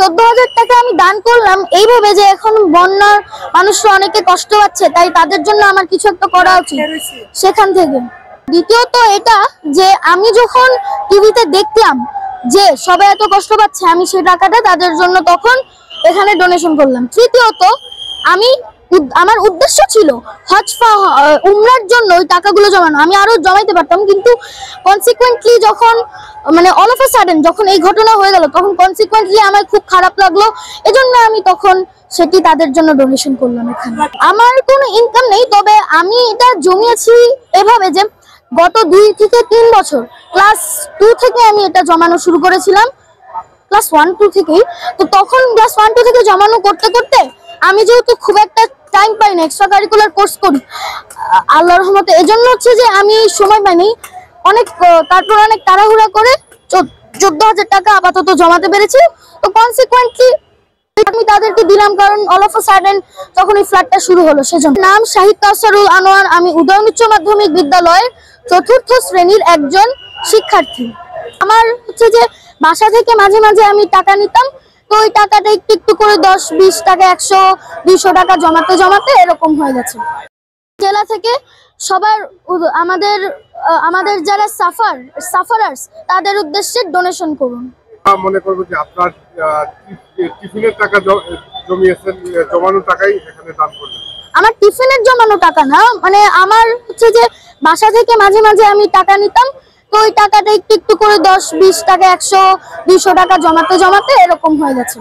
14,000 টাকা আমি দান করলাম এইভাবে যে এখন বন্যার মানুষরা অনেকে কষ্ট পাচ্ছে, তাই তাদের জন্য আমার কিছু একটা করা উচিত সেখান থেকে। দ্বিতীয়ত এটা যে আমি যখন টিভিতে দেখলাম যে সবাই এত কষ্ট পাচ্ছে, আমি সেই টাকাটা তাদের জন্য তখন এখানে ডোনেশন করলাম। তৃতীয়ত আমার উদ্দেশ্য ছিল উমরার জন্য ওই টাকাগুলো জমানো। আমি আরো জমাইতে পারতাম, কিন্তু কনসিকুয়েন্টলি যখন অল অফ আ সাডেন যখন এই ঘটনা হয়ে গেল, তখন কনসিকুয়েন্টলি আমার খুব খারাপ লাগলো। এজন্য আমি তখন সেটি তাদের জন্য ডোনেশন করলাম। এখানে আমার কোনো ইনকাম নেই, তবে আমি এটা জমিয়েছি এভাবে যে গত 2 থেকে 3 বছর ক্লাস 2 থেকে আমি এটা জমানো শুরু করেছিলাম, ক্লাস 1-2 থেকেই। তো তখন ক্লাস 1-2 থেকে জমানো করতে করতে আমি যেহেতু খুব একটা টাইম পাই না, এক্সট্রা কারিকুলার কোর্স করি আল্লাহর রহমতে, এজন্য হচ্ছে যে আমি সময় পাইনি তারপর অনেক তাড়াহুড়া করে 14,000 টাকা আপাতত জমাতে পেরেছি। তো কনসিকুয়েন্টলি আমি তাদেরকে দিলাম, কারণ অল অফ আ সাডেন যখন এই ফ্ল্যাটটা শুরু হলো সেজন্য। নাম শাহিদ কাউসারুল আনোয়ার, আমি উদয়ন উচ্চ মাধ্যমিক বিদ্যালয়ের 4র্থ শ্রেণীর একজন শিক্ষার্থী। আমার হচ্ছে যে বাসা থেকে মাঝে মাঝে আমি টাকা নিতাম, তো ওই টাকাটা একটু একটু করে 10-20 টাকা 100-200 টাকা জমাতে জমাতে এরকম হয়ে গেছে। জেলা থেকে সবার আমাদের যারা সাফারার্স তাদের উদ্দেশ্যে ডোনেশন করুন। মনে করবো যে আপনার টিফিনের টাকা জমিয়েছেন, জমানো টাকাই এখানে দান করলেন। আমার টিফিনের জমানো টাকা না, আমার হচ্ছে যে বাসা থেকে মাঝে মাঝে আমি টাকা নিতাম, তো ওই টাকাটা একটু একটু করে 10-20 টাকা 100-200 টাকা জমাতে জমাতে এরকম হয়ে গেছে।